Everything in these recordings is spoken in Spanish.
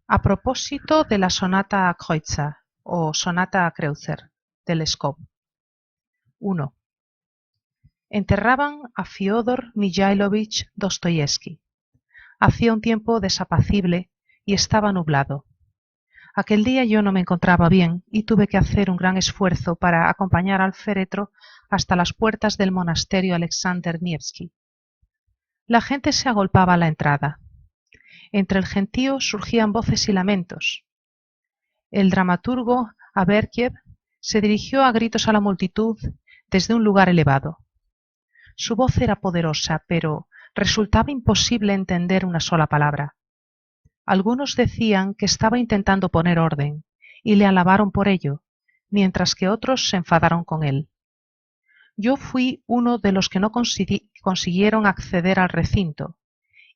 A propósito de la sonata a Kreutzer o sonata a Kreutzer de Leskov. 1. Enterraban a Fiódor Mijáilovich Dostoyevski. Hacía un tiempo desapacible y estaba nublado. Aquel día yo no me encontraba bien y tuve que hacer un gran esfuerzo para acompañar al féretro hasta las puertas del monasterio Alexander Nevsky. La gente se agolpaba a la entrada. Entre el gentío surgían voces y lamentos. El dramaturgo Averkiev se dirigió a gritos a la multitud desde un lugar elevado. Su voz era poderosa, pero resultaba imposible entender una sola palabra. Algunos decían que estaba intentando poner orden y le alabaron por ello, mientras que otros se enfadaron con él. Yo fui uno de los que no consiguieron acceder al recinto,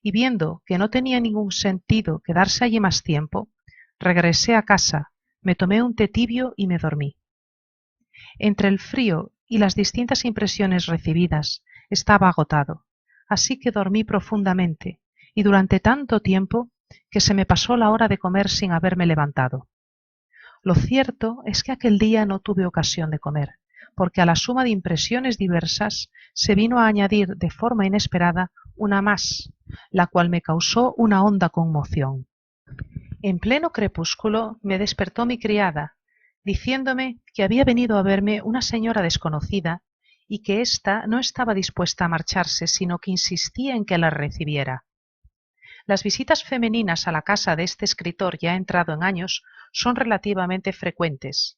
y viendo que no tenía ningún sentido quedarse allí más tiempo, regresé a casa, me tomé un té tibio y me dormí. Entre el frío y las distintas impresiones recibidas estaba agotado, así que dormí profundamente y durante tanto tiempo que se me pasó la hora de comer sin haberme levantado. Lo cierto es que aquel día no tuve ocasión de comer, porque a la suma de impresiones diversas se vino a añadir de forma inesperada una más, la cual me causó una honda conmoción. En pleno crepúsculo me despertó mi criada, diciéndome que había venido a verme una señora desconocida y que ésta no estaba dispuesta a marcharse, sino que insistía en que la recibiera. Las visitas femeninas a la casa de este escritor ya entrado en años son relativamente frecuentes.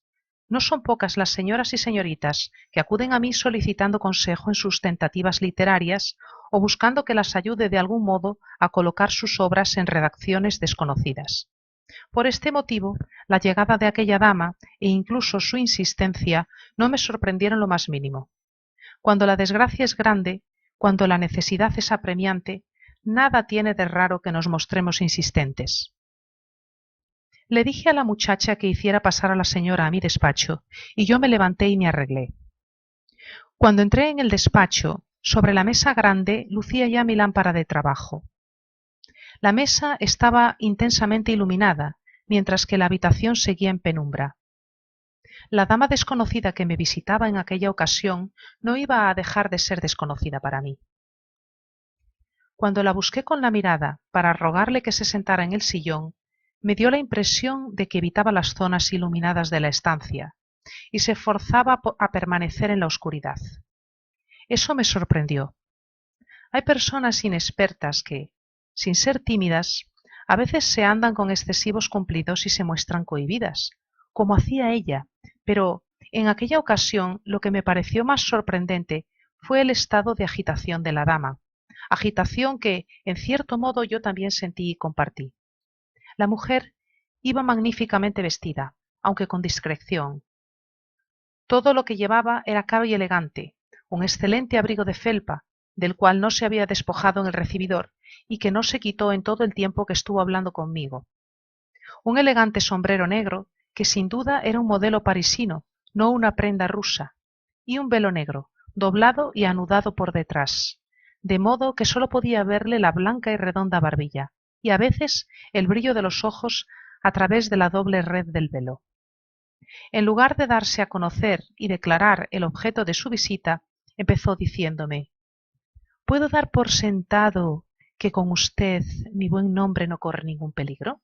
No son pocas las señoras y señoritas que acuden a mí solicitando consejo en sus tentativas literarias o buscando que las ayude de algún modo a colocar sus obras en redacciones desconocidas. Por este motivo, la llegada de aquella dama e incluso su insistencia no me sorprendieron lo más mínimo. Cuando la desgracia es grande, cuando la necesidad es apremiante, nada tiene de raro que nos mostremos insistentes. Le dije a la muchacha que hiciera pasar a la señora a mi despacho, y yo me levanté y me arreglé. Cuando entré en el despacho, sobre la mesa grande lucía ya mi lámpara de trabajo. La mesa estaba intensamente iluminada, mientras que la habitación seguía en penumbra. La dama desconocida que me visitaba en aquella ocasión no iba a dejar de ser desconocida para mí. Cuando la busqué con la mirada para rogarle que se sentara en el sillón, me dio la impresión de que evitaba las zonas iluminadas de la estancia y se forzaba a permanecer en la oscuridad. Eso me sorprendió. Hay personas inexpertas que, sin ser tímidas, a veces se andan con excesivos cumplidos y se muestran cohibidas, como hacía ella, pero en aquella ocasión lo que me pareció más sorprendente fue el estado de agitación de la dama, agitación que, en cierto modo, yo también sentí y compartí. La mujer iba magníficamente vestida, aunque con discreción. Todo lo que llevaba era caro y elegante, un excelente abrigo de felpa, del cual no se había despojado en el recibidor y que no se quitó en todo el tiempo que estuvo hablando conmigo. Un elegante sombrero negro, que sin duda era un modelo parisino, no una prenda rusa, y un velo negro, doblado y anudado por detrás, de modo que sólo podía verle la blanca y redonda barbilla, y a veces el brillo de los ojos a través de la doble red del velo. En lugar de darse a conocer y declarar el objeto de su visita, empezó diciéndome: ¿Puedo dar por sentado que con usted mi buen nombre no corre ningún peligro?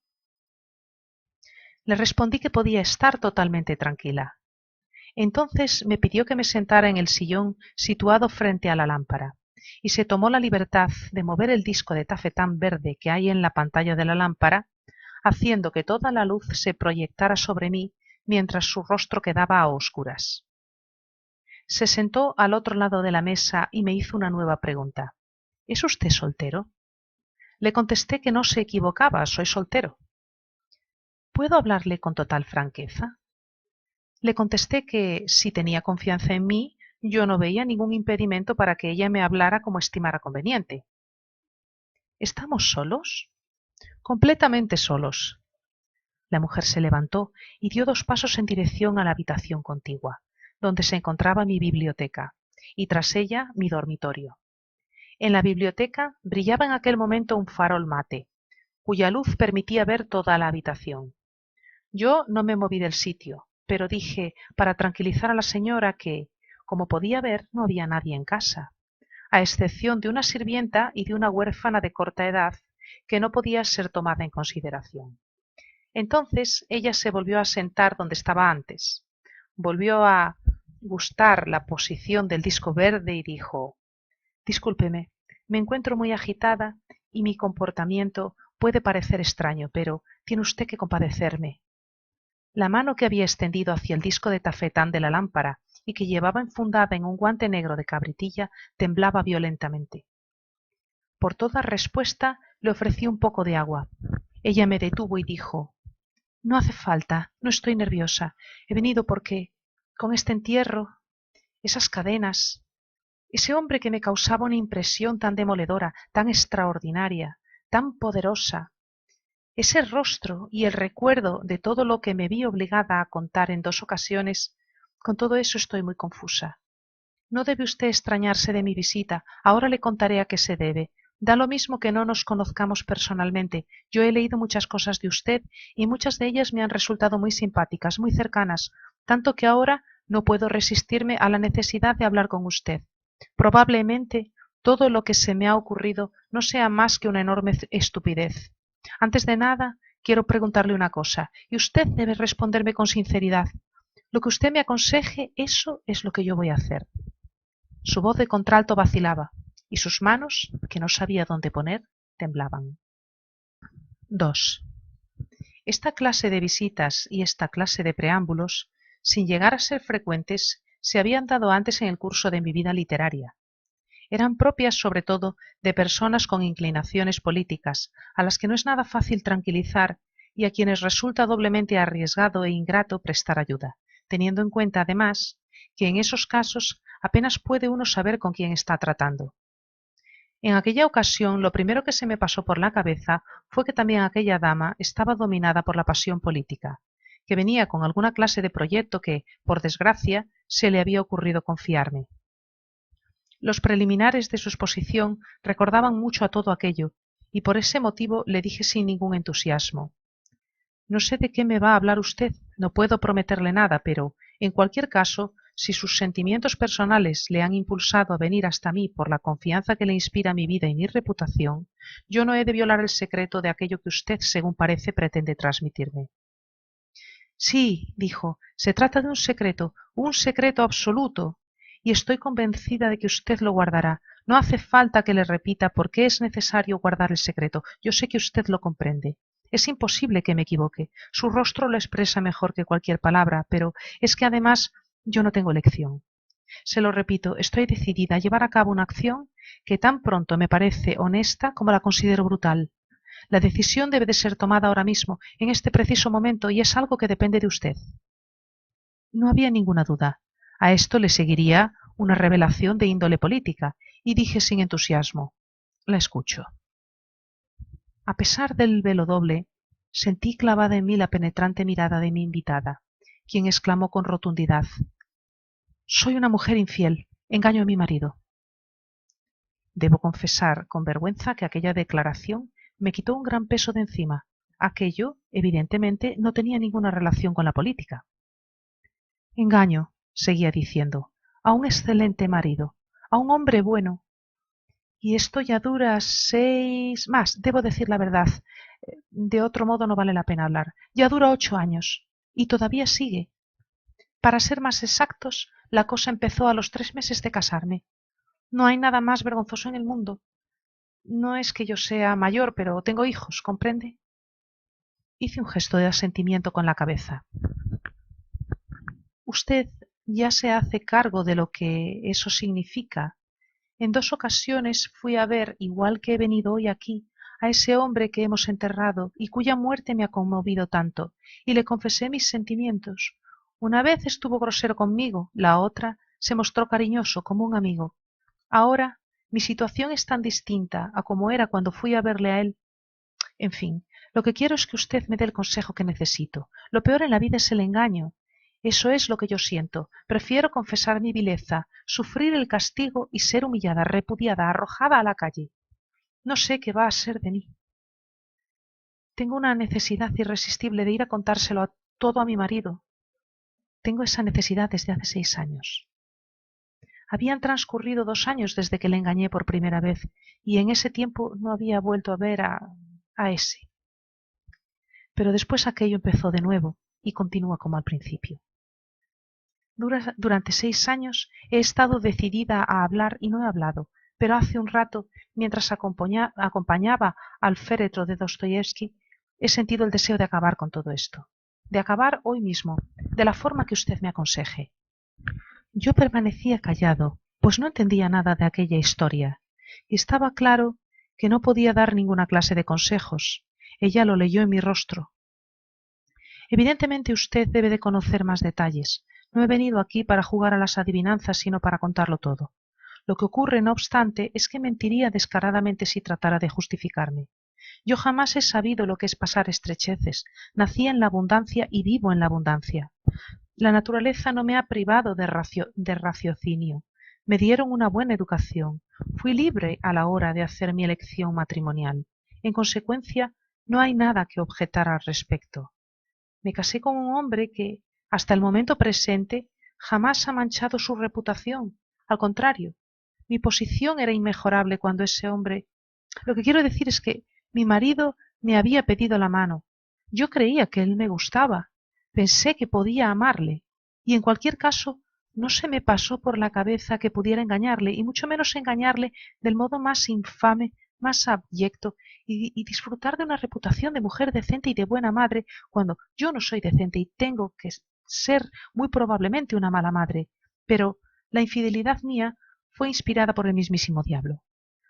Le respondí que podía estar totalmente tranquila. Entonces me pidió que me sentara en el sillón situado frente a la lámpara, y se tomó la libertad de mover el disco de tafetán verde que hay en la pantalla de la lámpara, haciendo que toda la luz se proyectara sobre mí mientras su rostro quedaba a oscuras. Se sentó al otro lado de la mesa y me hizo una nueva pregunta. ¿Es usted soltero? Le contesté que no se equivocaba, soy soltero. ¿Puedo hablarle con total franqueza? Le contesté que, si tenía confianza en mí, yo no veía ningún impedimento para que ella me hablara como estimara conveniente. ¿Estamos solos? Completamente solos. La mujer se levantó y dio 2 pasos en dirección a la habitación contigua, donde se encontraba mi biblioteca, y tras ella mi dormitorio. En la biblioteca brillaba en aquel momento un farol mate, cuya luz permitía ver toda la habitación. Yo no me moví del sitio, pero dije, para tranquilizar a la señora, que, como podía ver, no había nadie en casa, a excepción de una sirvienta y de una huérfana de corta edad que no podía ser tomada en consideración. Entonces ella se volvió a sentar donde estaba antes, volvió a gustar la posición del disco verde y dijo: Discúlpeme, me encuentro muy agitada y mi comportamiento puede parecer extraño, pero tiene usted que compadecerme. La mano que había extendido hacia el disco de tafetán de la lámpara y que llevaba enfundada en un guante negro de cabritilla temblaba violentamente. Por toda respuesta le ofrecí un poco de agua. Ella me detuvo y dijo: No hace falta, no estoy nerviosa. He venido porque, con este entierro, esas cadenas, ese hombre que me causaba una impresión tan demoledora, tan extraordinaria, tan poderosa, ese rostro y el recuerdo de todo lo que me vi obligada a contar en 2 ocasiones, con todo eso estoy muy confusa. No debe usted extrañarse de mi visita, ahora le contaré a qué se debe. Da lo mismo que no nos conozcamos personalmente. Yo he leído muchas cosas de usted y muchas de ellas me han resultado muy simpáticas, muy cercanas, tanto que ahora no puedo resistirme a la necesidad de hablar con usted. Probablemente todo lo que se me ha ocurrido no sea más que una enorme estupidez. Antes de nada, quiero preguntarle una cosa, y usted debe responderme con sinceridad. Lo que usted me aconseje, eso es lo que yo voy a hacer. Su voz de contralto vacilaba, y sus manos, que no sabía dónde poner, temblaban. 2. Esta clase de visitas y esta clase de preámbulos, sin llegar a ser frecuentes, se habían dado antes en el curso de mi vida literaria. Eran propias sobre todo de personas con inclinaciones políticas, a las que no es nada fácil tranquilizar y a quienes resulta doblemente arriesgado e ingrato prestar ayuda, teniendo en cuenta además que en esos casos apenas puede uno saber con quién está tratando. En aquella ocasión lo primero que se me pasó por la cabeza fue que también aquella dama estaba dominada por la pasión política, que venía con alguna clase de proyecto que, por desgracia, se le había ocurrido confiarme. Los preliminares de su exposición recordaban mucho a todo aquello, y por ese motivo le dije sin ningún entusiasmo: No sé de qué me va a hablar usted, no puedo prometerle nada, pero, en cualquier caso, si sus sentimientos personales le han impulsado a venir hasta mí por la confianza que le inspira mi vida y mi reputación, yo no he de violar el secreto de aquello que usted, según parece, pretende transmitirme. Sí, dijo, se trata de un secreto absoluto, y estoy convencida de que usted lo guardará. No hace falta que le repita por qué es necesario guardar el secreto. Yo sé que usted lo comprende. Es imposible que me equivoque. Su rostro lo expresa mejor que cualquier palabra, pero es que además yo no tengo elección. Se lo repito, estoy decidida a llevar a cabo una acción que tan pronto me parece honesta como la considero brutal. La decisión debe de ser tomada ahora mismo, en este preciso momento, y es algo que depende de usted. No había ninguna duda. A esto le seguiría una revelación de índole política, y dije sin entusiasmo: La escucho. A pesar del velo doble, sentí clavada en mí la penetrante mirada de mi invitada, quien exclamó con rotundidad: Soy una mujer infiel, engaño a mi marido. Debo confesar con vergüenza que aquella declaración me quitó un gran peso de encima. Aquello, evidentemente, no tenía ninguna relación con la política. Engaño, seguía diciendo, a un excelente marido, a un hombre bueno. Y esto ya dura debo decir la verdad, de otro modo no vale la pena hablar. Ya dura 8 años, y todavía sigue. Para ser más exactos, la cosa empezó a los 3 meses de casarme. No hay nada más vergonzoso en el mundo. No es que yo sea mayor, pero tengo hijos, ¿comprende? Hice un gesto de asentimiento con la cabeza. Usted ya se hace cargo de lo que eso significa. En 2 ocasiones fui a ver, igual que he venido hoy aquí, a ese hombre que hemos enterrado y cuya muerte me ha conmovido tanto, y le confesé mis sentimientos. Una vez estuvo grosero conmigo, la otra se mostró cariñoso como un amigo. Ahora mi situación es tan distinta a como era cuando fui a verle a él. En fin, lo que quiero es que usted me dé el consejo que necesito. Lo peor en la vida es el engaño. Eso es lo que yo siento. Prefiero confesar mi vileza, sufrir el castigo y ser humillada, repudiada, arrojada a la calle. No sé qué va a ser de mí. Tengo una necesidad irresistible de ir a contárselo todo a mi marido. Tengo esa necesidad desde hace 6 años. Habían transcurrido 2 años desde que le engañé por primera vez, y en ese tiempo no había vuelto a ver a ese. Pero después aquello empezó de nuevo y continúa como al principio. Durante 6 años he estado decidida a hablar y no he hablado, pero hace un rato, mientras acompañaba al féretro de Dostoyevsky, he sentido el deseo de acabar con todo esto, de acabar hoy mismo, de la forma que usted me aconseje. Yo permanecía callado, pues no entendía nada de aquella historia, y estaba claro que no podía dar ninguna clase de consejos. Ella lo leyó en mi rostro. Evidentemente usted debe de conocer más detalles. No he venido aquí para jugar a las adivinanzas, sino para contarlo todo. Lo que ocurre, no obstante, es que mentiría descaradamente si tratara de justificarme. Yo jamás he sabido lo que es pasar estrecheces. Nací en la abundancia y vivo en la abundancia. La naturaleza no me ha privado de raciocinio. Me dieron una buena educación. Fui libre a la hora de hacer mi elección matrimonial. En consecuencia, no hay nada que objetar al respecto. Me casé con un hombre que, hasta el momento presente, jamás ha manchado su reputación. Al contrario, mi posición era inmejorable cuando ese hombre... Lo que quiero decir es que mi marido me había pedido la mano. Yo creía que él me gustaba. Pensé que podía amarle. Y en cualquier caso, no se me pasó por la cabeza que pudiera engañarle, y mucho menos engañarle del modo más infame, más abyecto, y disfrutar de una reputación de mujer decente y de buena madre, cuando yo no soy decente y tengo que ser muy probablemente una mala madre. Pero la infidelidad mía fue inspirada por el mismísimo diablo.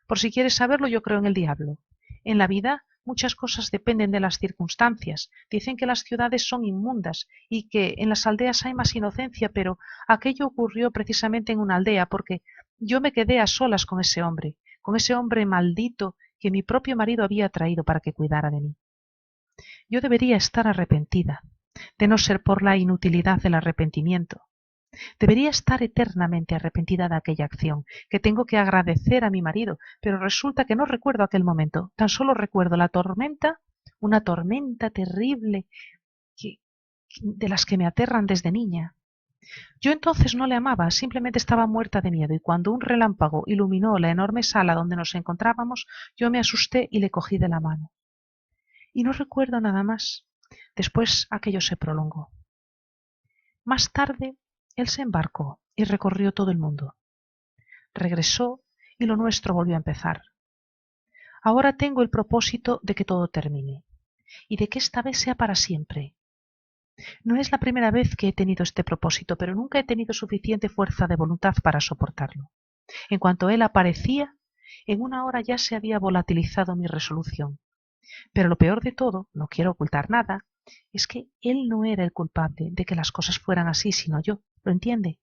Por si quieres saberlo, yo creo en el diablo. En la vida muchas cosas dependen de las circunstancias. Dicen que las ciudades son inmundas y que en las aldeas hay más inocencia, pero aquello ocurrió precisamente en una aldea porque yo me quedé a solas con ese hombre maldito que mi propio marido había traído para que cuidara de mí. Yo debería estar arrepentida, de no ser por la inutilidad del arrepentimiento. Debería estar eternamente arrepentida de aquella acción, que tengo que agradecer a mi marido, pero resulta que no recuerdo aquel momento, tan solo recuerdo la tormenta, una tormenta terrible de las que me aterran desde niña. Yo entonces no le amaba, simplemente estaba muerta de miedo, y cuando un relámpago iluminó la enorme sala donde nos encontrábamos, yo me asusté y le cogí de la mano. Y no recuerdo nada más. Después aquello se prolongó. Más tarde, él se embarcó y recorrió todo el mundo. Regresó y lo nuestro volvió a empezar. Ahora tengo el propósito de que todo termine y de que esta vez sea para siempre. No es la primera vez que he tenido este propósito, pero nunca he tenido suficiente fuerza de voluntad para soportarlo. En cuanto él aparecía, en una hora ya se había volatilizado mi resolución. Pero lo peor de todo, no quiero ocultar nada, es que él no era el culpable de que las cosas fueran así, sino yo. ¿Lo entiende?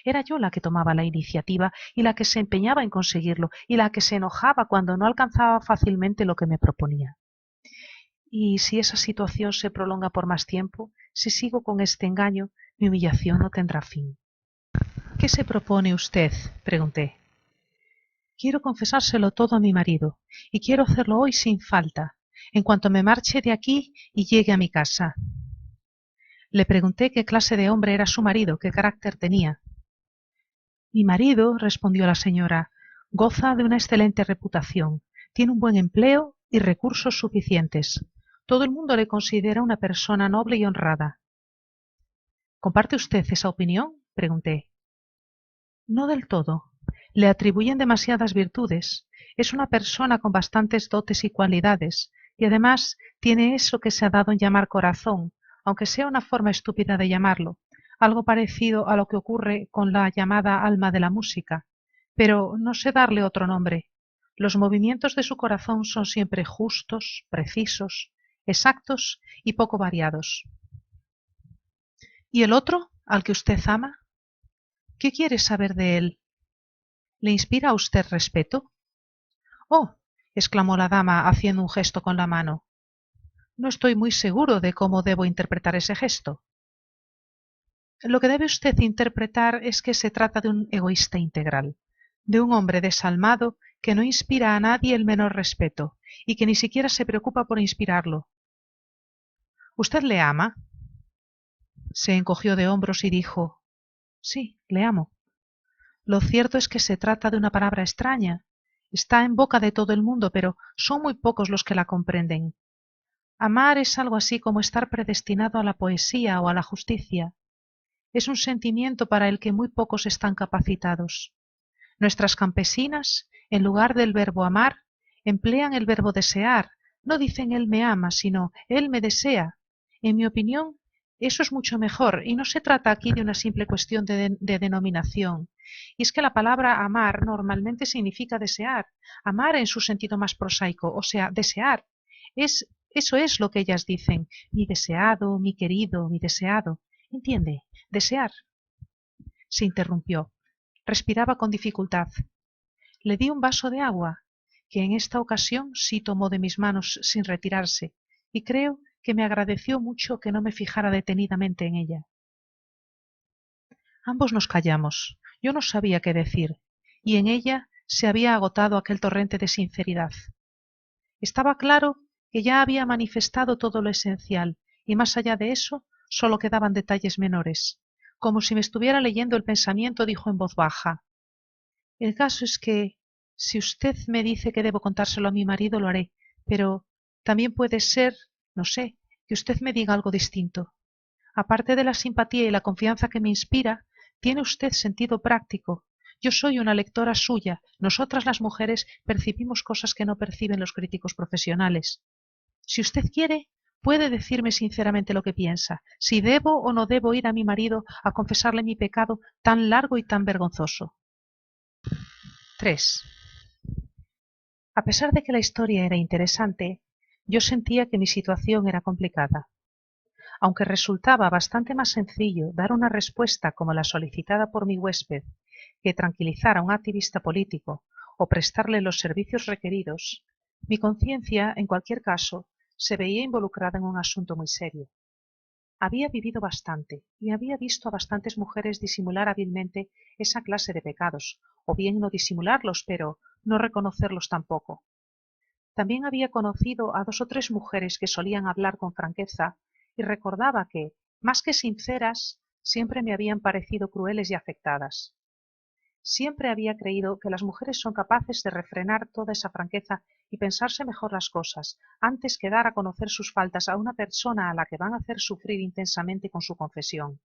Era yo la que tomaba la iniciativa y la que se empeñaba en conseguirlo y la que se enojaba cuando no alcanzaba fácilmente lo que me proponía. Y si esa situación se prolonga por más tiempo, si sigo con este engaño, mi humillación no tendrá fin. ¿Qué se propone usted?, pregunté. Quiero confesárselo todo a mi marido, y quiero hacerlo hoy sin falta, en cuanto me marche de aquí y llegue a mi casa. Le pregunté qué clase de hombre era su marido, qué carácter tenía. Mi marido, respondió la señora, goza de una excelente reputación, tiene un buen empleo y recursos suficientes. Todo el mundo le considera una persona noble y honrada. ¿Comparte usted esa opinión?, pregunté. No del todo. Le atribuyen demasiadas virtudes. Es una persona con bastantes dotes y cualidades, y además tiene eso que se ha dado en llamar corazón, aunque sea una forma estúpida de llamarlo, algo parecido a lo que ocurre con la llamada alma de la música, pero no sé darle otro nombre. Los movimientos de su corazón son siempre justos, precisos, exactos y poco variados. ¿Y el otro, al que usted ama? ¿Qué quiere saber de él? ¿Le inspira a usted respeto? Oh, exclamó la dama haciendo un gesto con la mano. No estoy muy seguro de cómo debo interpretar ese gesto. Lo que debe usted interpretar es que se trata de un egoísta integral, de un hombre desalmado que no inspira a nadie el menor respeto y que ni siquiera se preocupa por inspirarlo. ¿Usted le ama? Se encogió de hombros y dijo: sí, le amo. Lo cierto es que se trata de una palabra extraña. Está en boca de todo el mundo, pero son muy pocos los que la comprenden. Amar es algo así como estar predestinado a la poesía o a la justicia. Es un sentimiento para el que muy pocos están capacitados. Nuestras campesinas, en lugar del verbo amar, emplean el verbo desear. No dicen él me ama, sino él me desea. En mi opinión, eso es mucho mejor, y no se trata aquí de una simple cuestión de denominación. Y es que la palabra amar normalmente significa desear. Amar en su sentido más prosaico, o sea, desear. Eso es lo que ellas dicen. Mi deseado, mi querido, mi deseado. ¿Entiende? Desear. Se interrumpió. Respiraba con dificultad. Le di un vaso de agua, que en esta ocasión sí tomó de mis manos sin retirarse, y creo que me agradeció mucho que no me fijara detenidamente en ella. Ambos nos callamos. Yo no sabía qué decir, y en ella se había agotado aquel torrente de sinceridad. Estaba claro que ya había manifestado todo lo esencial, y más allá de eso solo quedaban detalles menores. Como si me estuviera leyendo el pensamiento, dijo en voz baja: el caso es que, si usted me dice que debo contárselo a mi marido, lo haré, pero también puede ser, no sé, que usted me diga algo distinto. Aparte de la simpatía y la confianza que me inspira, tiene usted sentido práctico. Yo soy una lectora suya. Nosotras las mujeres percibimos cosas que no perciben los críticos profesionales. Si usted quiere, puede decirme sinceramente lo que piensa, si debo o no debo ir a mi marido a confesarle mi pecado tan largo y tan vergonzoso. 3. A pesar de que la historia era interesante, yo sentía que mi situación era complicada. Aunque resultaba bastante más sencillo dar una respuesta como la solicitada por mi huésped que tranquilizar a un activista político o prestarle los servicios requeridos, mi conciencia, en cualquier caso, se veía involucrada en un asunto muy serio. Había vivido bastante y había visto a bastantes mujeres disimular hábilmente esa clase de pecados, o bien no disimularlos, pero no reconocerlos tampoco. También había conocido a 2 o 3 mujeres que solían hablar con franqueza y recordaba que, más que sinceras, siempre me habían parecido crueles y afectadas. Siempre había creído que las mujeres son capaces de refrenar toda esa franqueza y pensarse mejor las cosas, antes que dar a conocer sus faltas a una persona a la que van a hacer sufrir intensamente con su confesión.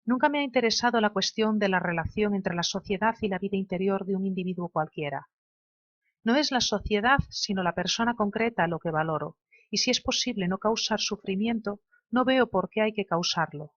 Nunca me ha interesado la cuestión de la relación entre la sociedad y la vida interior de un individuo cualquiera. No es la sociedad, sino la persona concreta lo que valoro, y si es posible no causar sufrimiento, no veo por qué hay que causarlo.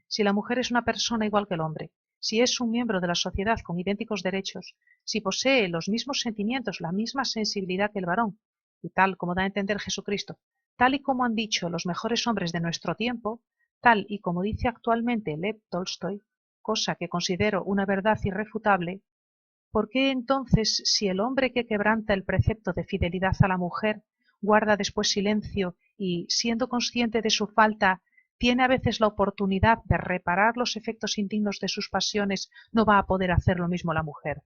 Si la mujer es una persona igual que el hombre, si es un miembro de la sociedad con idénticos derechos, si posee los mismos sentimientos, la misma sensibilidad que el varón, y tal como da a entender Jesucristo, tal y como han dicho los mejores hombres de nuestro tiempo, tal y como dice actualmente Lev Tolstoy, cosa que considero una verdad irrefutable, ¿por qué entonces, si el hombre que quebranta el precepto de fidelidad a la mujer guarda después silencio y, siendo consciente de su falta, tiene a veces la oportunidad de reparar los efectos indignos de sus pasiones, no va a poder hacer lo mismo la mujer?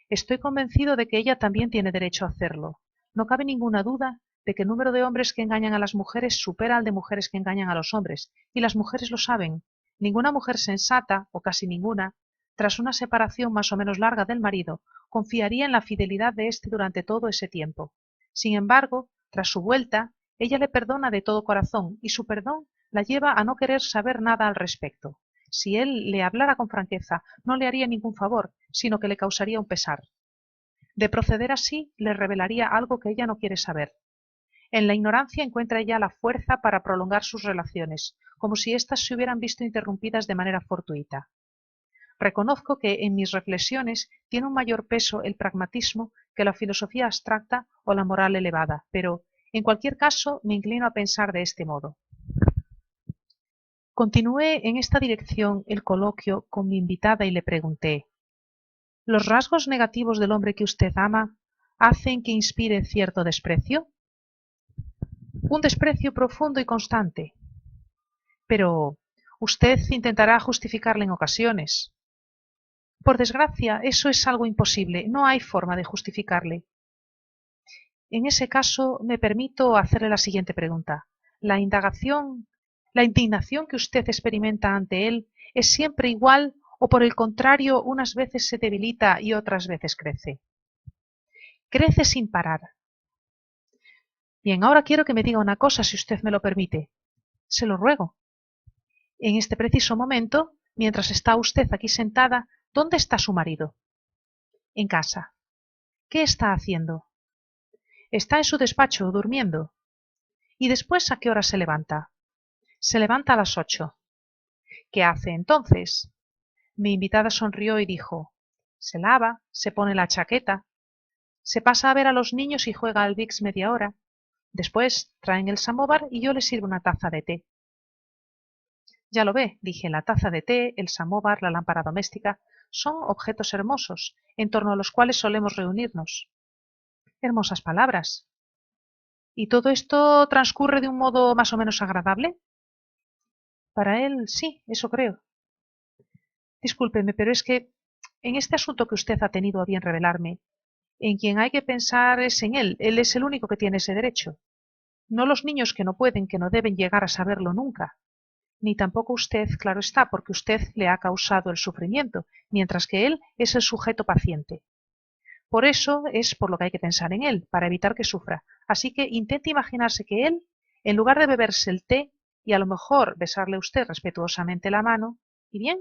Estoy convencido de que ella también tiene derecho a hacerlo. No cabe ninguna duda de que el número de hombres que engañan a las mujeres supera al de mujeres que engañan a los hombres, y las mujeres lo saben. Ninguna mujer sensata, o casi ninguna, tras una separación más o menos larga del marido, confiaría en la fidelidad de éste durante todo ese tiempo. Sin embargo, tras su vuelta, ella le perdona de todo corazón, y su perdón la lleva a no querer saber nada al respecto. Si él le hablara con franqueza, no le haría ningún favor, sino que le causaría un pesar. De proceder así, le revelaría algo que ella no quiere saber. En la ignorancia encuentra ella la fuerza para prolongar sus relaciones, como si éstas se hubieran visto interrumpidas de manera fortuita. Reconozco que en mis reflexiones tiene un mayor peso el pragmatismo que la filosofía abstracta o la moral elevada, pero, en cualquier caso, me inclino a pensar de este modo. Continué en esta dirección el coloquio con mi invitada y le pregunté: ¿los rasgos negativos del hombre que usted ama hacen que inspire cierto desprecio? Un desprecio profundo y constante. Pero usted intentará justificarle en ocasiones. Por desgracia, eso es algo imposible. No hay forma de justificarle. En ese caso, me permito hacerle la siguiente pregunta. La indignación que usted experimenta ante él es siempre igual o por el contrario, unas veces se debilita y otras veces crece. Crece sin parar. Bien, ahora quiero que me diga una cosa, si usted me lo permite. Se lo ruego. En este preciso momento, mientras está usted aquí sentada, ¿dónde está su marido? En casa. ¿Qué está haciendo? Está en su despacho, durmiendo. ¿Y después a qué hora se levanta? Se levanta a las 8. ¿Qué hace entonces? Mi invitada sonrió y dijo: se lava, se pone la chaqueta, se pasa a ver a los niños y juega al Vix media hora. Después traen el samóvar y yo le sirvo una taza de té. Ya lo ve, dije, la taza de té, el samóvar, la lámpara doméstica, son objetos hermosos, en torno a los cuales solemos reunirnos. Hermosas palabras. ¿Y todo esto transcurre de un modo más o menos agradable? Para él, sí, eso creo. Discúlpeme, pero es que en este asunto que usted ha tenido a bien revelarme, en quien hay que pensar es en él. Él es el único que tiene ese derecho. No los niños que no pueden, que no deben llegar a saberlo nunca. Ni tampoco usted, claro está, porque usted le ha causado el sufrimiento, mientras que él es el sujeto paciente. Por eso es por lo que hay que pensar en él, para evitar que sufra. Así que intente imaginarse que él, en lugar de beberse el té y a lo mejor besarle a usted respetuosamente la mano, ¿y bien?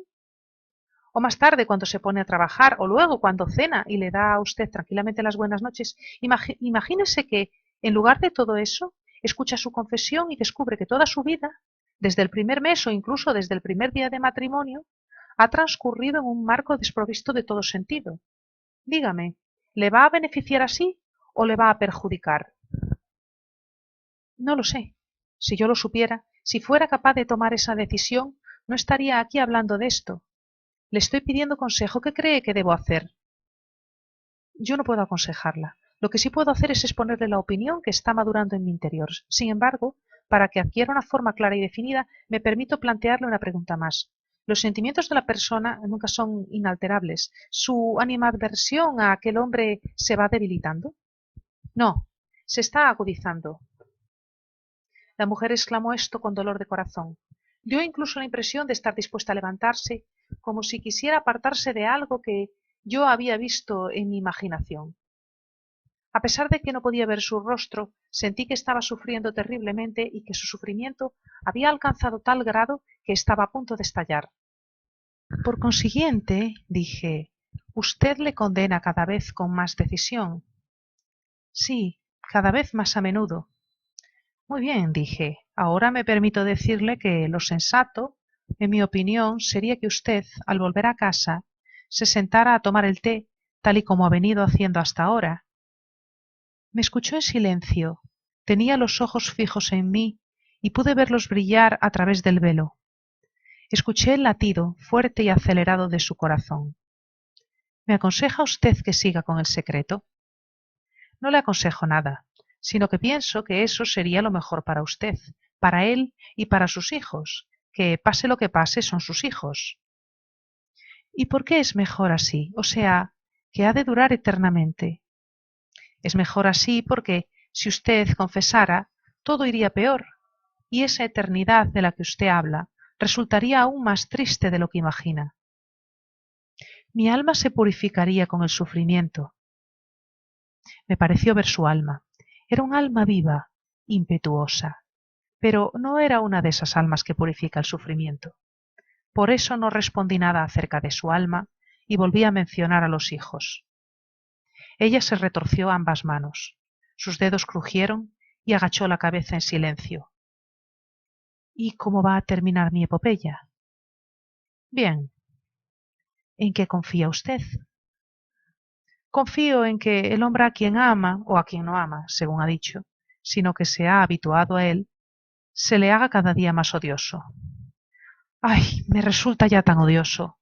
O más tarde cuando se pone a trabajar, o luego cuando cena y le da a usted tranquilamente las buenas noches, imagínese que, en lugar de todo eso, escucha su confesión y descubre que toda su vida, desde el primer mes o incluso desde el primer día de matrimonio, ha transcurrido en un marco desprovisto de todo sentido. Dígame, ¿le va a beneficiar así o le va a perjudicar? No lo sé. Si yo lo supiera, si fuera capaz de tomar esa decisión, no estaría aquí hablando de esto. Le estoy pidiendo consejo. ¿Qué cree que debo hacer? Yo no puedo aconsejarla. Lo que sí puedo hacer es exponerle la opinión que está madurando en mi interior. Sin embargo, para que adquiera una forma clara y definida, me permito plantearle una pregunta más. Los sentimientos de la persona nunca son inalterables. ¿Su animadversión a aquel hombre se va debilitando? No, se está agudizando. La mujer exclamó esto con dolor de corazón. Dio incluso la impresión de estar dispuesta a levantarse, como si quisiera apartarse de algo que yo había visto en mi imaginación. A pesar de que no podía ver su rostro, sentí que estaba sufriendo terriblemente y que su sufrimiento había alcanzado tal grado que estaba a punto de estallar. Por consiguiente, dije, usted le condena cada vez con más decisión. Sí, cada vez más a menudo. Muy bien, dije. Ahora me permito decirle que lo sensato, en mi opinión, sería que usted, al volver a casa, se sentara a tomar el té, tal y como ha venido haciendo hasta ahora. Me escuchó en silencio. Tenía los ojos fijos en mí y pude verlos brillar a través del velo. Escuché el latido fuerte y acelerado de su corazón. ¿Me aconseja usted que siga con el secreto? No le aconsejo nada, sino que pienso que eso sería lo mejor para usted, para él y para sus hijos, que pase lo que pase son sus hijos. ¿Y por qué es mejor así? O sea, que ha de durar eternamente. Es mejor así porque, si usted confesara, todo iría peor, y esa eternidad de la que usted habla resultaría aún más triste de lo que imagina. Mi alma se purificaría con el sufrimiento. Me pareció ver su alma. Era un alma viva, impetuosa, pero no era una de esas almas que purifica el sufrimiento. Por eso no respondí nada acerca de su alma y volví a mencionar a los hijos. Ella se retorció ambas manos, sus dedos crujieron y agachó la cabeza en silencio. ¿Y cómo va a terminar mi epopeya? Bien. ¿En qué confía usted? Confío en que el hombre a quien ama, o a quien no ama, según ha dicho, sino que se ha habituado a él, se le haga cada día más odioso. ¡Ay! Me resulta ya tan odioso.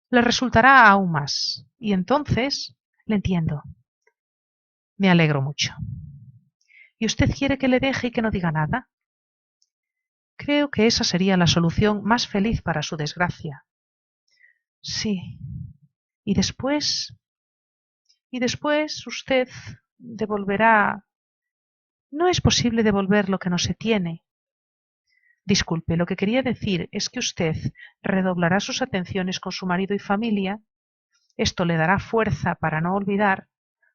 Le resultará aún más. Y entonces, le entiendo. Me alegro mucho. ¿Y usted quiere que le deje y que no diga nada? Creo que esa sería la solución más feliz para su desgracia. Sí. Y después usted devolverá. No es posible devolver lo que no se tiene. Disculpe, lo que quería decir es que usted redoblará sus atenciones con su marido y familia. Esto le dará fuerza para no olvidar,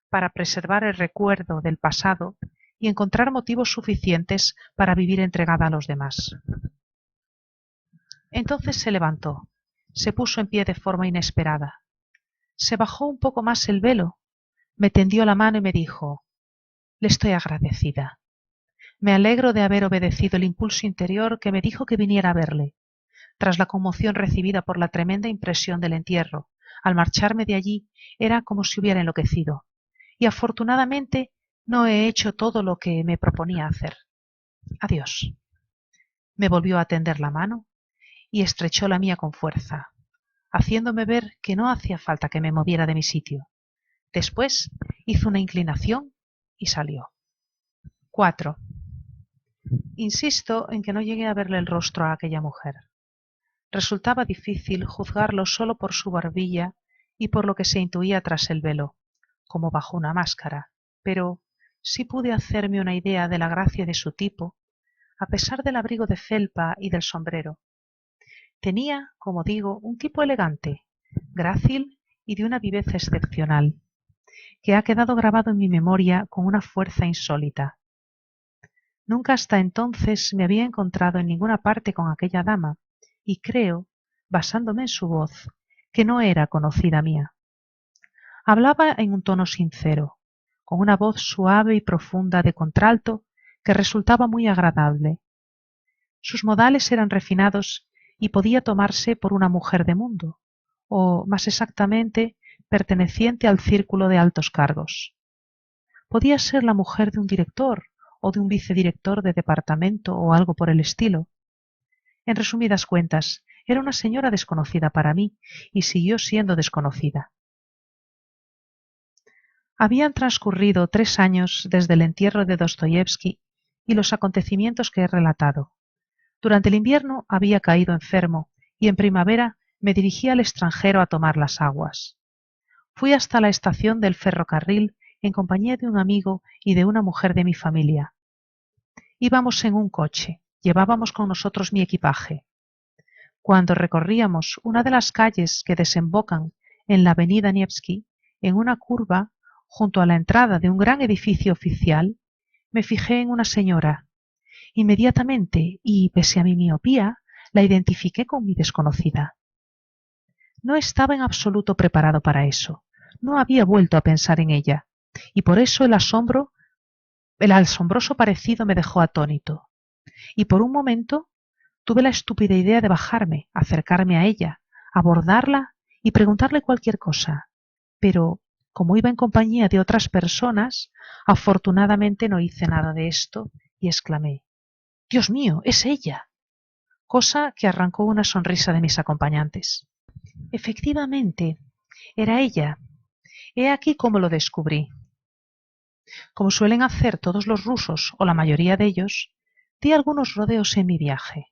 para preservar el recuerdo del pasado y encontrar motivos suficientes para vivir entregada a los demás. Entonces se levantó, se puso en pie de forma inesperada. Se bajó un poco más el velo, me tendió la mano y me dijo: «Le estoy agradecida. Me alegro de haber obedecido el impulso interior que me dijo que viniera a verle. Tras la conmoción recibida por la tremenda impresión del entierro, al marcharme de allí era como si hubiera enloquecido. Y afortunadamente no he hecho todo lo que me proponía hacer. Adiós». Me volvió a tender la mano y estrechó la mía con fuerza, haciéndome ver que no hacía falta que me moviera de mi sitio. Después hizo una inclinación y salió. 4. Insisto en que no llegué a verle el rostro a aquella mujer. Resultaba difícil juzgarlo solo por su barbilla y por lo que se intuía tras el velo, como bajo una máscara, pero sí pude hacerme una idea de la gracia de su tipo, a pesar del abrigo de felpa y del sombrero. Tenía, como digo, un tipo elegante, grácil y de una viveza excepcional, que ha quedado grabado en mi memoria con una fuerza insólita. Nunca hasta entonces me había encontrado en ninguna parte con aquella dama, y creo, basándome en su voz, que no era conocida mía. Hablaba en un tono sincero, con una voz suave y profunda de contralto que resultaba muy agradable. Sus modales eran refinados y podía tomarse por una mujer de mundo, o, más exactamente, perteneciente al círculo de altos cargos. Podía ser la mujer de un director o de un vicedirector de departamento o algo por el estilo. En resumidas cuentas, era una señora desconocida para mí y siguió siendo desconocida. Habían transcurrido 3 años desde el entierro de Dostoyevski y los acontecimientos que he relatado. Durante el invierno había caído enfermo y en primavera me dirigí al extranjero a tomar las aguas. Fui hasta la estación del ferrocarril en compañía de un amigo y de una mujer de mi familia. Íbamos en un coche, llevábamos con nosotros mi equipaje. Cuando recorríamos una de las calles que desembocan en la avenida Nevsky, en una curva, junto a la entrada de un gran edificio oficial, me fijé en una señora. Inmediatamente, y pese a mi miopía, la identifiqué con mi desconocida. No estaba en absoluto preparado para eso. No había vuelto a pensar en ella, y por eso el asombroso parecido me dejó atónito. Y por un momento tuve la estúpida idea de bajarme, acercarme a ella, abordarla y preguntarle cualquier cosa. Pero, como iba en compañía de otras personas, afortunadamente no hice nada de esto y exclamé: «¡Dios mío, es ella!», cosa que arrancó una sonrisa de mis acompañantes. Efectivamente, era ella. He aquí cómo lo descubrí. Como suelen hacer todos los rusos, o la mayoría de ellos, di algunos rodeos en mi viaje.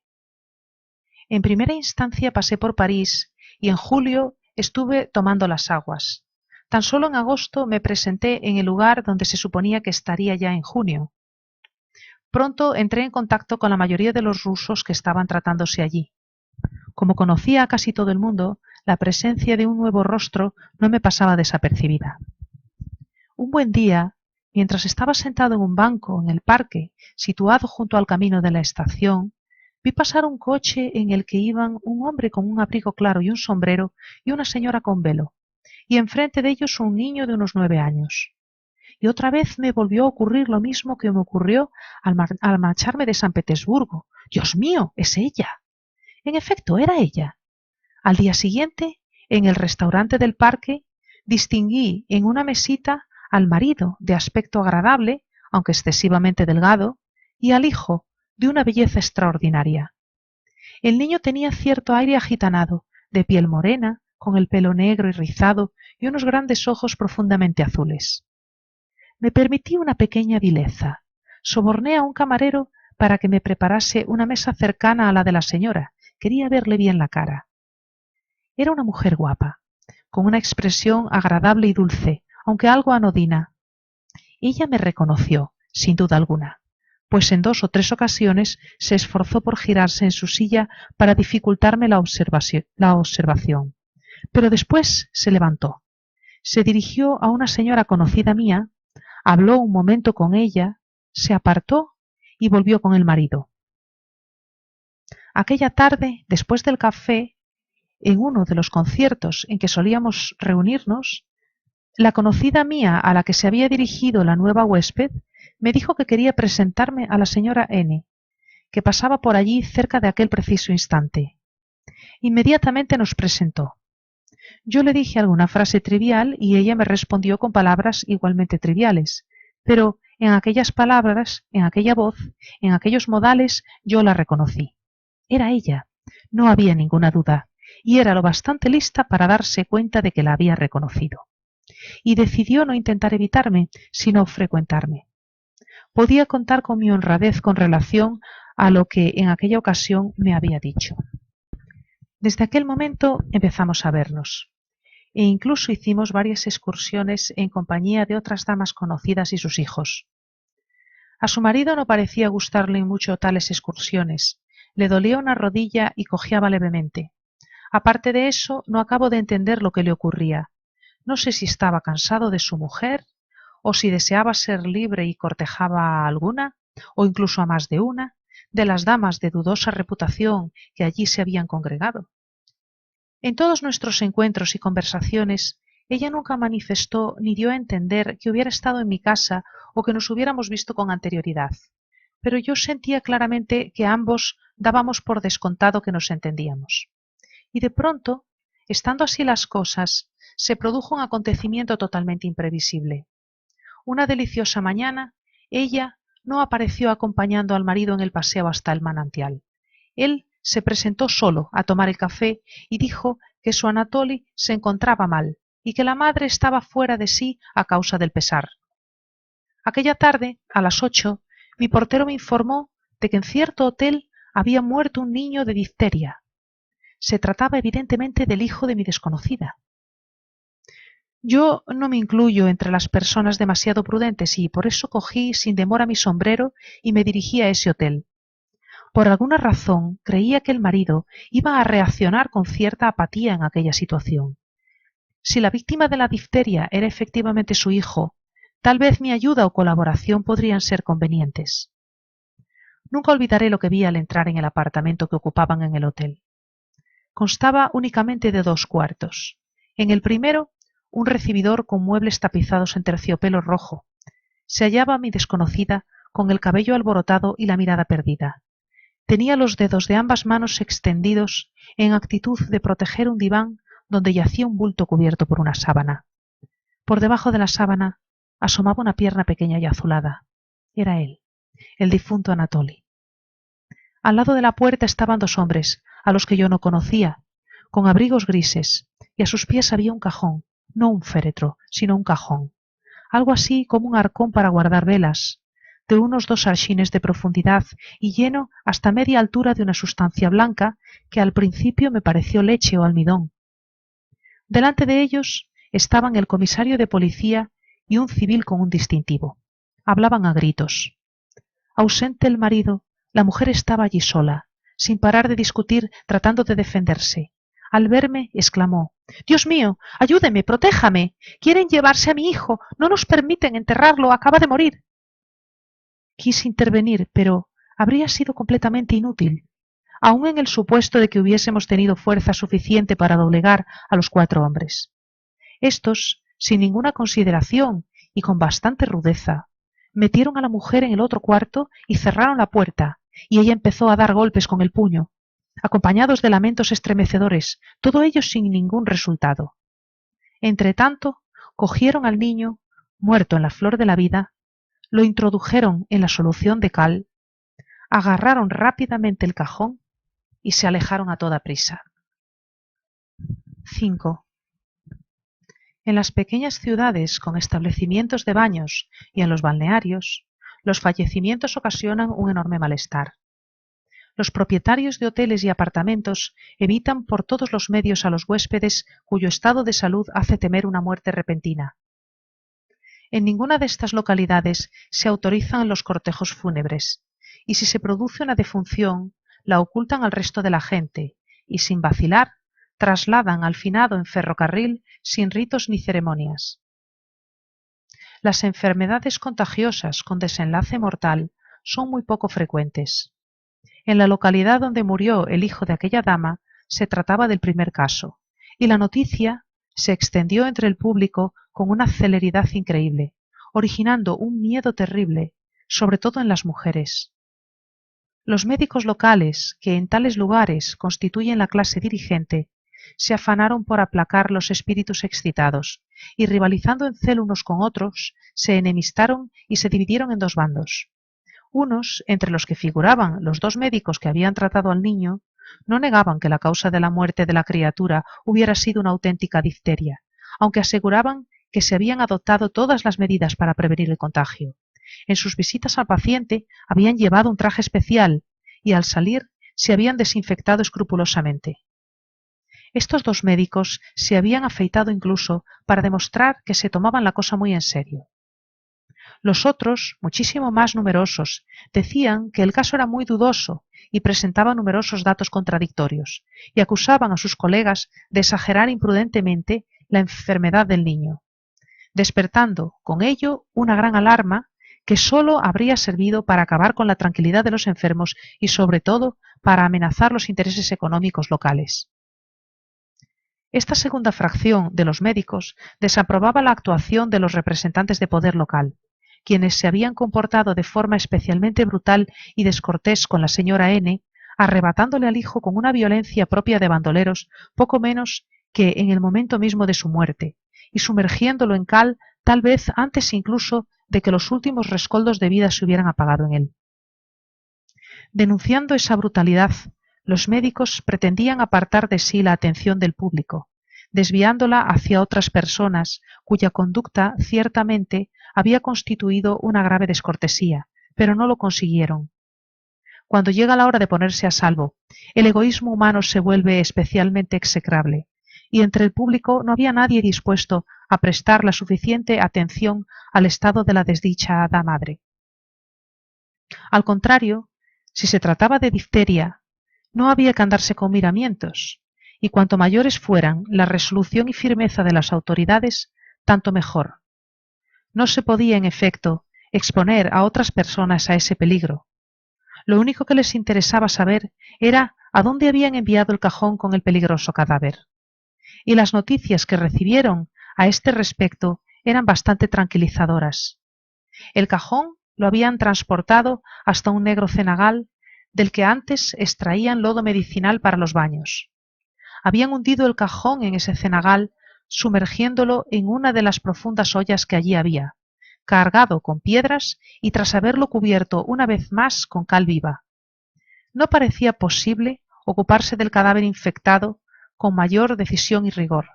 En primera instancia pasé por París y en julio estuve tomando las aguas. Tan solo en agosto me presenté en el lugar donde se suponía que estaría ya en junio. Pronto entré en contacto con la mayoría de los rusos que estaban tratándose allí. Como conocía a casi todo el mundo, la presencia de un nuevo rostro no me pasaba desapercibida. Un buen día, mientras estaba sentado en un banco en el parque, situado junto al camino de la estación, vi pasar un coche en el que iban un hombre con un abrigo claro y un sombrero y una señora con velo, y enfrente de ellos un niño de unos 9 años. Y otra vez me volvió a ocurrir lo mismo que me ocurrió al marcharme de San Petersburgo. ¡Dios mío, es ella! En efecto, era ella. Al día siguiente, en el restaurante del parque, distinguí en una mesita al marido, de aspecto agradable, aunque excesivamente delgado, y al hijo, de una belleza extraordinaria. El niño tenía cierto aire agitanado, de piel morena, con el pelo negro y rizado y unos grandes ojos profundamente azules. Me permití una pequeña vileza. Soborné a un camarero para que me preparase una mesa cercana a la de la señora. Quería verle bien la cara. Era una mujer guapa, con una expresión agradable y dulce, aunque algo anodina. Ella me reconoció, sin duda alguna, pues en 2 o 3 ocasiones se esforzó por girarse en su silla para dificultarme la observación. Pero después se levantó, se dirigió a una señora conocida mía, habló un momento con ella, se apartó y volvió con el marido. Aquella tarde, después del café, en uno de los conciertos en que solíamos reunirnos, la conocida mía a la que se había dirigido la nueva huésped me dijo que quería presentarme a la señora N, que pasaba por allí cerca de aquel preciso instante. Inmediatamente nos presentó. Yo le dije alguna frase trivial y ella me respondió con palabras igualmente triviales, pero en aquellas palabras, en aquella voz, en aquellos modales yo la reconocí. Era ella, no había ninguna duda, y era lo bastante lista para darse cuenta de que la había reconocido. Y decidió no intentar evitarme, sino frecuentarme. Podía contar con mi honradez con relación a lo que en aquella ocasión me había dicho. Desde aquel momento empezamos a vernos, e incluso hicimos varias excursiones en compañía de otras damas conocidas y sus hijos. A su marido no parecía gustarle mucho tales excursiones, le dolía una rodilla y cojeaba levemente. Aparte de eso, no acabo de entender lo que le ocurría. No sé si estaba cansado de su mujer, o si deseaba ser libre y cortejaba a alguna, o incluso a más de una, de las damas de dudosa reputación que allí se habían congregado. En todos nuestros encuentros y conversaciones, ella nunca manifestó ni dio a entender que hubiera estado en mi casa o que nos hubiéramos visto con anterioridad, pero yo sentía claramente que ambos dábamos por descontado que nos entendíamos. Y de pronto, estando así las cosas, se produjo un acontecimiento totalmente imprevisible. Una deliciosa mañana, ella no apareció acompañando al marido en el paseo hasta el manantial. Él se presentó solo a tomar el café y dijo que su Anatoli se encontraba mal y que la madre estaba fuera de sí a causa del pesar. Aquella tarde, a las 8, mi portero me informó de que en cierto hotel había muerto un niño de difteria. Se trataba evidentemente del hijo de mi desconocida. Yo no me incluyo entre las personas demasiado prudentes y por eso cogí sin demora mi sombrero y me dirigí a ese hotel. Por alguna razón creía que el marido iba a reaccionar con cierta apatía en aquella situación. Si la víctima de la difteria era efectivamente su hijo, tal vez mi ayuda o colaboración podrían ser convenientes. Nunca olvidaré lo que vi al entrar en el apartamento que ocupaban en el hotel. Constaba únicamente de 2 cuartos. En el primero, un recibidor con muebles tapizados en terciopelo rojo. Se hallaba mi desconocida con el cabello alborotado y la mirada perdida. Tenía los dedos de ambas manos extendidos en actitud de proteger un diván donde yacía un bulto cubierto por una sábana. Por debajo de la sábana asomaba una pierna pequeña y azulada. Era él, el difunto Anatoli. Al lado de la puerta estaban 2 hombres, a los que yo no conocía, con abrigos grises, y a sus pies había un cajón, no un féretro, sino un cajón, algo así como un arcón para guardar velas, de unos 2 arshines de profundidad y lleno hasta media altura de una sustancia blanca que al principio me pareció leche o almidón. Delante de ellos estaban el comisario de policía y un civil con un distintivo. Hablaban a gritos. Ausente el marido, la mujer estaba allí sola, sin parar de discutir, tratando de defenderse. Al verme, exclamó: «Dios mío, ayúdeme, protéjame. Quieren llevarse a mi hijo, no nos permiten enterrarlo, acaba de morir». Quise intervenir, pero habría sido completamente inútil, aun en el supuesto de que hubiésemos tenido fuerza suficiente para doblegar a los 4 hombres. Estos, sin ninguna consideración y con bastante rudeza, metieron a la mujer en el otro cuarto y cerraron la puerta, y ella empezó a dar golpes con el puño, acompañados de lamentos estremecedores, todo ello sin ningún resultado. Entretanto, cogieron al niño, muerto en la flor de la vida, lo introdujeron en la solución de cal, agarraron rápidamente el cajón y se alejaron a toda prisa. 5. En las pequeñas ciudades con establecimientos de baños y en los balnearios, los fallecimientos ocasionan un enorme malestar. Los propietarios de hoteles y apartamentos evitan por todos los medios a los huéspedes cuyo estado de salud hace temer una muerte repentina. En ninguna de estas localidades se autorizan los cortejos fúnebres, y si se produce una defunción, la ocultan al resto de la gente, y sin vacilar, trasladan al finado en ferrocarril sin ritos ni ceremonias. Las enfermedades contagiosas con desenlace mortal son muy poco frecuentes. En la localidad donde murió el hijo de aquella dama se trataba del primer caso, y la noticia se extendió entre el público con una celeridad increíble, originando un miedo terrible, sobre todo en las mujeres. Los médicos locales, que en tales lugares constituyen la clase dirigente, se afanaron por aplacar los espíritus excitados, y rivalizando en celo unos con otros, se enemistaron y se dividieron en dos bandos. Unos, entre los que figuraban los dos médicos que habían tratado al niño, no negaban que la causa de la muerte de la criatura hubiera sido una auténtica difteria, aunque aseguraban que se habían adoptado todas las medidas para prevenir el contagio. En sus visitas al paciente habían llevado un traje especial y al salir se habían desinfectado escrupulosamente. Estos dos médicos se habían afeitado incluso para demostrar que se tomaban la cosa muy en serio. Los otros, muchísimo más numerosos, decían que el caso era muy dudoso y presentaban numerosos datos contradictorios, y acusaban a sus colegas de exagerar imprudentemente la enfermedad del niño, despertando con ello una gran alarma que sólo habría servido para acabar con la tranquilidad de los enfermos y sobre todo para amenazar los intereses económicos locales. Esta segunda fracción de los médicos desaprobaba la actuación de los representantes de poder local, quienes se habían comportado de forma especialmente brutal y descortés con la señora N, arrebatándole al hijo con una violencia propia de bandoleros poco menos que en el momento mismo de su muerte, y sumergiéndolo en cal tal vez antes incluso de que los últimos rescoldos de vida se hubieran apagado en él. Denunciando esa brutalidad, los médicos pretendían apartar de sí la atención del público, desviándola hacia otras personas cuya conducta ciertamente había constituido una grave descortesía, pero no lo consiguieron. Cuando llega la hora de ponerse a salvo, el egoísmo humano se vuelve especialmente execrable, y entre el público no había nadie dispuesto a prestar la suficiente atención al estado de la desdichada madre. Al contrario, si se trataba de difteria, no había que andarse con miramientos, y cuanto mayores fueran la resolución y firmeza de las autoridades, tanto mejor. No se podía, en efecto, exponer a otras personas a ese peligro. Lo único que les interesaba saber era a dónde habían enviado el cajón con el peligroso cadáver. Y las noticias que recibieron a este respecto eran bastante tranquilizadoras. El cajón lo habían transportado hasta un negro cenagal del que antes extraían lodo medicinal para los baños. Habían hundido el cajón en ese cenagal, sumergiéndolo en una de las profundas ollas que allí había, cargado con piedras y tras haberlo cubierto una vez más con cal viva. No parecía posible ocuparse del cadáver infectado con mayor decisión y rigor.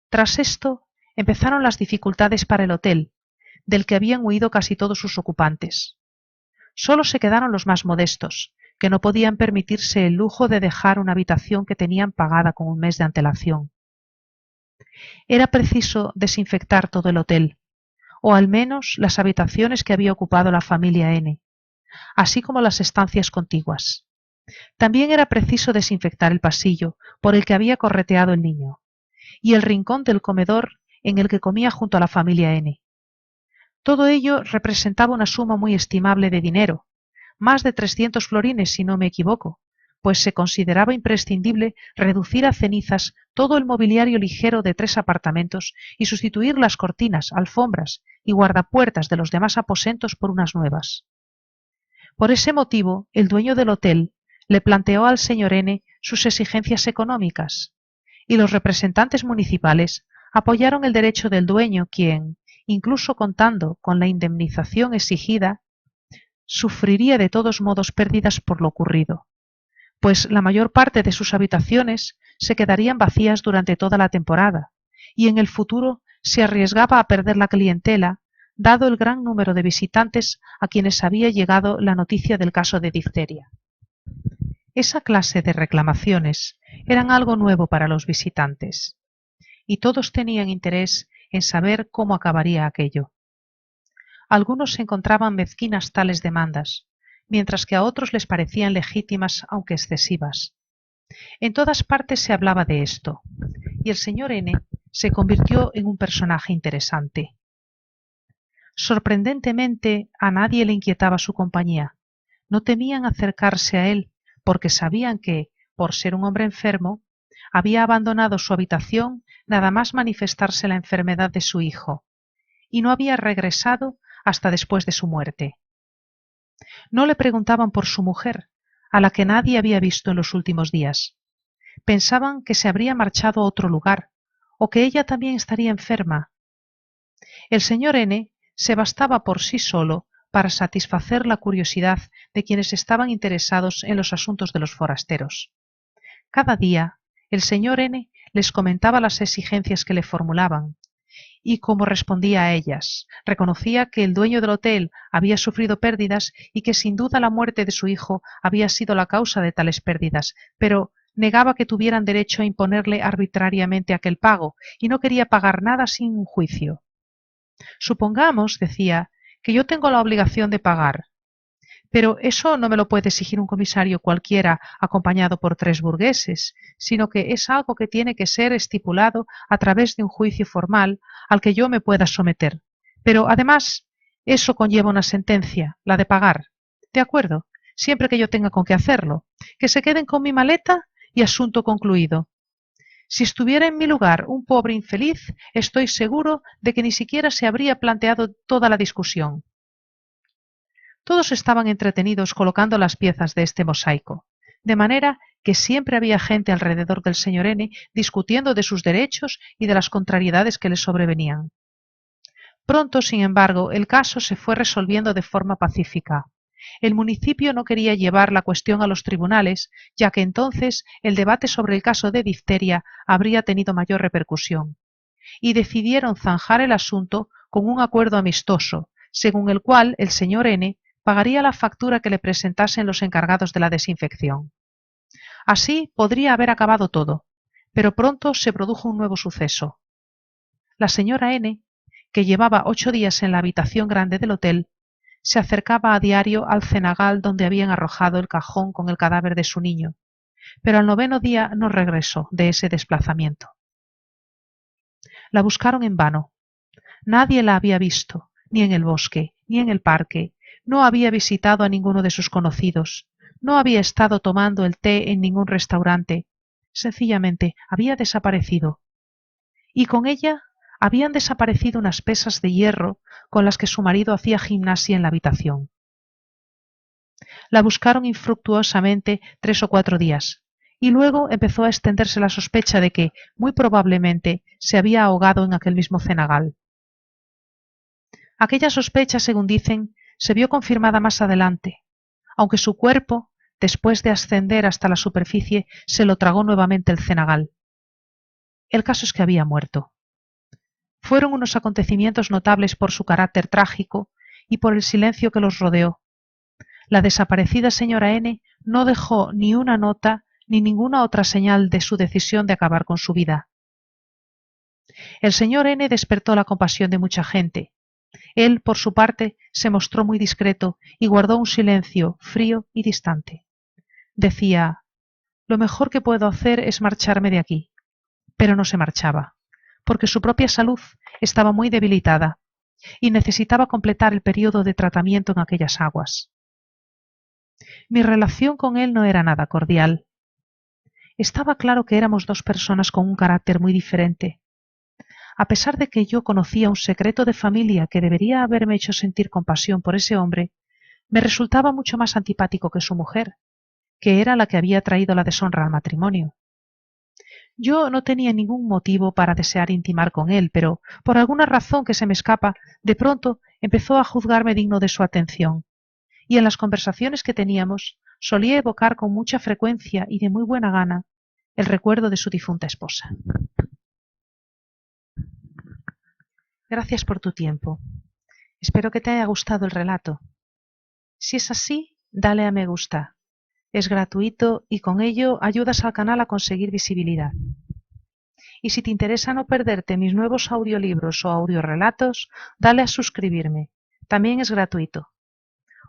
Tras esto empezaron las dificultades para el hotel, del que habían huido casi todos sus ocupantes. Solo se quedaron los más modestos, que no podían permitirse el lujo de dejar una habitación que tenían pagada con un mes de antelación. Era preciso desinfectar todo el hotel, o al menos las habitaciones que había ocupado la familia N, así como las estancias contiguas. También era preciso desinfectar el pasillo por el que había correteado el niño, y el rincón del comedor en el que comía junto a la familia N. Todo ello representaba una suma muy estimable de dinero, más de 300 florines si no me equivoco, pues se consideraba imprescindible reducir a cenizas todo el mobiliario ligero de 3 apartamentos y sustituir las cortinas, alfombras y guardapuertas de los demás aposentos por unas nuevas. Por ese motivo, el dueño del hotel le planteó al señor N sus exigencias económicas, y los representantes municipales apoyaron el derecho del dueño, quien, incluso contando con la indemnización exigida, sufriría de todos modos pérdidas por lo ocurrido, pues la mayor parte de sus habitaciones se quedarían vacías durante toda la temporada, y en el futuro se arriesgaba a perder la clientela, dado el gran número de visitantes a quienes había llegado la noticia del caso de difteria. Esa clase de reclamaciones eran algo nuevo para los visitantes, y todos tenían interés en saber cómo acabaría aquello. Algunos encontraban mezquinas tales demandas, mientras que a otros les parecían legítimas aunque excesivas. En todas partes se hablaba de esto, y el señor N se convirtió en un personaje interesante. Sorprendentemente, a nadie le inquietaba su compañía. No temían acercarse a él, porque sabían que, por ser un hombre enfermo, había abandonado su habitación nada más manifestarse la enfermedad de su hijo, y no había regresado hasta después de su muerte. No le preguntaban por su mujer, a la que nadie había visto en los últimos días. Pensaban que se habría marchado a otro lugar, o que ella también estaría enferma. El señor N se bastaba por sí solo para satisfacer la curiosidad de quienes estaban interesados en los asuntos de los forasteros. Cada día, el señor N les comentaba las exigencias que le formulaban, y cómo respondía a ellas. Reconocía que el dueño del hotel había sufrido pérdidas y que sin duda la muerte de su hijo había sido la causa de tales pérdidas, pero negaba que tuvieran derecho a imponerle arbitrariamente aquel pago, y no quería pagar nada sin un juicio. Supongamos, decía, que yo tengo la obligación de pagar, pero eso no me lo puede exigir un comisario cualquiera acompañado por 3 burgueses, sino que es algo que tiene que ser estipulado a través de un juicio formal al que yo me pueda someter. Pero además, eso conlleva una sentencia, la de pagar. ¿De acuerdo? Siempre que yo tenga con qué hacerlo. Que se queden con mi maleta y asunto concluido. Si estuviera en mi lugar un pobre infeliz, estoy seguro de que ni siquiera se habría planteado toda la discusión. Todos estaban entretenidos colocando las piezas de este mosaico, de manera que siempre había gente alrededor del señor N discutiendo de sus derechos y de las contrariedades que le sobrevenían. Pronto, sin embargo, el caso se fue resolviendo de forma pacífica. El municipio no quería llevar la cuestión a los tribunales, ya que entonces el debate sobre el caso de difteria habría tenido mayor repercusión, y decidieron zanjar el asunto con un acuerdo amistoso, según el cual el señor N pagaría la factura que le presentasen los encargados de la desinfección. Así podría haber acabado todo, pero pronto se produjo un nuevo suceso. La señora N, que llevaba 8 días en la habitación grande del hotel, se acercaba a diario al cenagal donde habían arrojado el cajón con el cadáver de su niño, pero al 9º día no regresó de ese desplazamiento. La buscaron en vano. Nadie la había visto, ni en el bosque, ni en el parque. No había visitado a ninguno de sus conocidos. No había estado tomando el té en ningún restaurante. Sencillamente había desaparecido. Y con ella habían desaparecido unas pesas de hierro con las que su marido hacía gimnasia en la habitación. La buscaron infructuosamente 3 o 4 días, y luego empezó a extenderse la sospecha de que, muy probablemente, se había ahogado en aquel mismo cenagal. Aquella sospecha, según dicen, se vio confirmada más adelante, aunque su cuerpo, después de ascender hasta la superficie, se lo tragó nuevamente el cenagal. El caso es que había muerto. Fueron unos acontecimientos notables por su carácter trágico y por el silencio que los rodeó. La desaparecida señora N no dejó ni una nota ni ninguna otra señal de su decisión de acabar con su vida. El señor N despertó la compasión de mucha gente. Él, por su parte, se mostró muy discreto y guardó un silencio frío y distante. Decía: lo mejor que puedo hacer es marcharme de aquí. Pero no se marchaba, porque su propia salud estaba muy debilitada y necesitaba completar el periodo de tratamiento en aquellas aguas. Mi relación con él no era nada cordial. Estaba claro que éramos 2 personas con un carácter muy diferente. A pesar de que yo conocía un secreto de familia que debería haberme hecho sentir compasión por ese hombre, me resultaba mucho más antipático que su mujer, que era la que había traído la deshonra al matrimonio. Yo no tenía ningún motivo para desear intimar con él, pero, por alguna razón que se me escapa, de pronto empezó a juzgarme digno de su atención, y en las conversaciones que teníamos solía evocar con mucha frecuencia y de muy buena gana el recuerdo de su difunta esposa. Gracias por tu tiempo. Espero que te haya gustado el relato. Si es así, dale a me gusta. Es gratuito y con ello ayudas al canal a conseguir visibilidad. y si te interesa no perderte mis nuevos audiolibros o audiorelatos, dale a suscribirme. También es gratuito.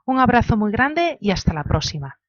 Un abrazo muy grande y hasta la próxima.